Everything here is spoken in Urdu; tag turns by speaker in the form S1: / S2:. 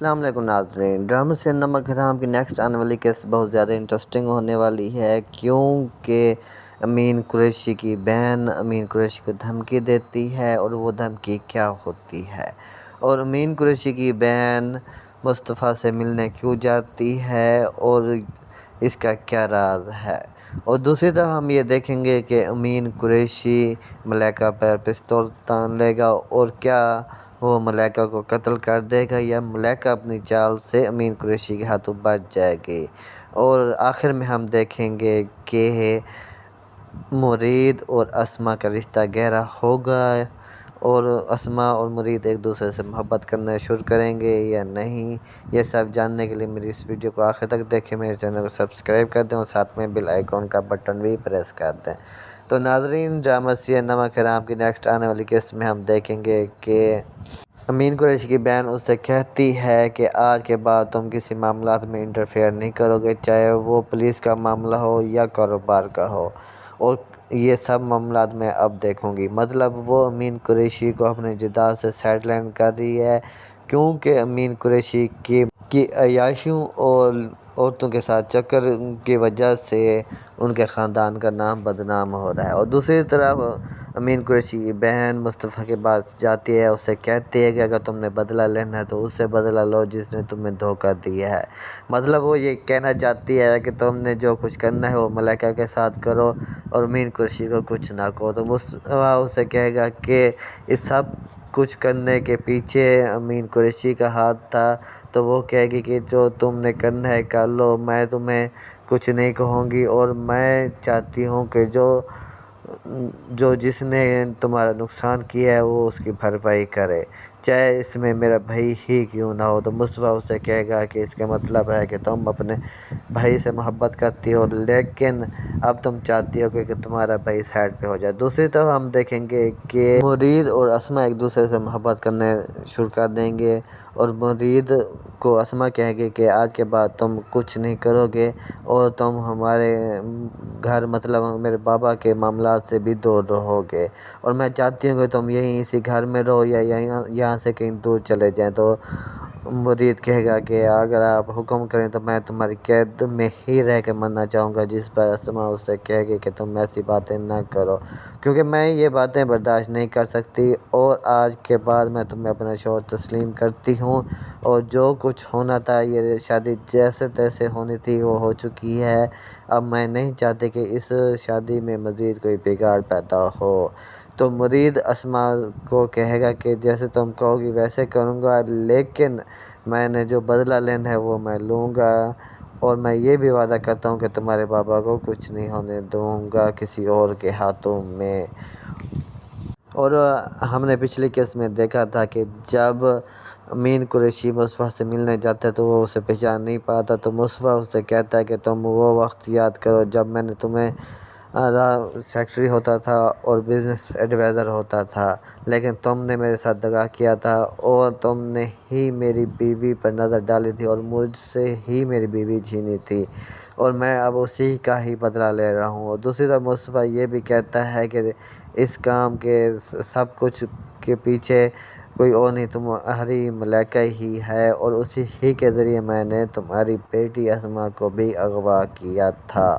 S1: السلام علیکم ناظرین، ڈرامہ سے نمک حرام کی نیکسٹ آنے والی کیس بہت زیادہ انٹرسٹنگ ہونے والی ہے، کیونکہ امین قریشی کی بہن امین قریشی کو دھمکی دیتی ہے اور وہ دھمکی کیا ہوتی ہے، اور امین قریشی کی بہن مصطفیٰ سے ملنے کیوں جاتی ہے اور اس کا کیا راز ہے۔ اور دوسری طرف ہم یہ دیکھیں گے کہ امین قریشی ملیکہ پر پستول تان لے گا اور کیا وہ ملیکہ کو قتل کر دے گا یا ملیکہ اپنی چال سے امین قریشی کے ہاتھوں بچ جائے گی۔ اور آخر میں ہم دیکھیں گے کہ مرید اور اسما کا رشتہ گہرا ہوگا اور اسما اور مرید ایک دوسرے سے محبت کرنا شروع کریں گے یا نہیں۔ یہ سب جاننے کے لیے میری اس ویڈیو کو آخر تک دیکھیں، میرے چینل کو سبسکرائب کر دیں اور ساتھ میں بیل آئیکن کا بٹن بھی پریس کر دیں۔ تو ناظرین، ڈرامہ سیریل نمک حرام کی نیکسٹ آنے والی کیس میں ہم دیکھیں گے کہ امین قریشی کی بہن اس سے کہتی ہے کہ آج کے بعد تم کسی معاملات میں انٹرفیئر نہیں کرو گے، چاہے وہ پولیس کا معاملہ ہو یا کاروبار کا ہو، اور یہ سب معاملات میں اب دیکھوں گی۔ مطلب وہ امین قریشی کو اپنی جائیداد سے سائیڈ لائن کر رہی ہے، کیونکہ امین قریشی کی عیاشیوں اور عورتوں کے ساتھ چکر کی وجہ سے ان کے خاندان کا نام بدنام ہو رہا ہے۔ اور دوسری طرف امین قریشی کی بہن مصطفیٰ کے پاس جاتی ہے، اسے کہتی ہے کہ اگر تم نے بدلہ لینا ہے تو اس سے بدلہ لو جس نے تمہیں دھوکہ دیا ہے۔ مطلب وہ یہ کہنا چاہتی ہے کہ تم نے جو کچھ کرنا ہے وہ ملیکہ کے ساتھ کرو اور امین قریشی کو کچھ نہ کہو۔ تو مصطفیٰ اسے کہے گا کہ اس سب کچھ کرنے کے پیچھے امین قریشی کا ہاتھ تھا، تو وہ کہے گی کہ جو تم نے کرنا ہے کر لو، میں تمہیں کچھ نہیں کہوں گی، اور میں چاہتی ہوں کہ جس نے تمہارا نقصان کیا ہے وہ اس کی بھرپائی کرے، چاہے اس میں میرا بھائی ہی کیوں نہ ہو۔ تو مصطفیٰ اسے کہے گا کہ اس کا مطلب ہے کہ تم اپنے بھائی سے محبت کرتی ہو، لیکن اب تم چاہتی ہو کہ تمہارا بھائی سائیڈ پہ ہو جائے۔ دوسری طرف ہم دیکھیں گے کہ مرید اور اسما ایک دوسرے سے محبت کرنے شروع کر دیں گے، اور مرید کو اسما کہے گی کہ آج کے بعد تم کچھ نہیں کرو گے اور تم ہمارے گھر مطلب میرے بابا کے معاملات سے بھی دور رہو گے، اور میں چاہتی ہوں کہ تم یہیں اسی گھر میں رہو یا یہاں سے کہیں دور چلے جائیں۔ تو مرید کہے گا کہ اگر آپ حکم کریں تو میں تمہاری قید میں ہی رہ کے مرنا چاہوں گا، جس پر اسما اس سے کہے گی کہ تم ایسی باتیں نہ کرو، کیونکہ میں یہ باتیں برداشت نہیں کر سکتی، اور آج کے بعد میں تمہیں اپنا شوہر تسلیم کرتی ہوں، اور جو کچھ ہونا تھا یہ شادی جیسے تیسے ہونی تھی وہ ہو چکی ہے، اب میں نہیں چاہتی کہ اس شادی میں مزید کوئی بگاڑ پیدا ہو۔ تو مرید اسما کو کہے گا کہ جیسے تم کہو گی ویسے کروں گا، لیکن میں نے جو بدلہ لینا ہے وہ میں لوں گا، اور میں یہ بھی وعدہ کرتا ہوں کہ تمہارے بابا کو کچھ نہیں ہونے دوں گا کسی اور کے ہاتھوں میں۔ اور ہم نے پچھلی کیس میں دیکھا تھا کہ جب امین قریشی مصطفیٰ سے ملنے جاتا ہے تو وہ اسے پہچان نہیں پاتا، تو مصطفیٰ اسے کہتا ہے کہ تم وہ وقت یاد کرو جب میں نے تمہیں سیکرٹری ہوتا تھا اور بزنس ایڈوائزر ہوتا تھا، لیکن تم نے میرے ساتھ دغا کیا تھا اور تم نے ہی میری بیوی پر نظر ڈالی تھی اور مجھ سے ہی میری بیوی چھینی تھی، اور میں اب اسی کا ہی بدلہ لے رہا ہوں۔ اور دوسری طرف مصطفیٰ یہ بھی کہتا ہے کہ اس کام کے سب کچھ کے پیچھے کوئی اور نہیں تمہاری ملیکہ ہی ہے، اور اسی ہی کے ذریعے میں نے تمہاری بیٹی اسما کو بھی اغوا کیا تھا۔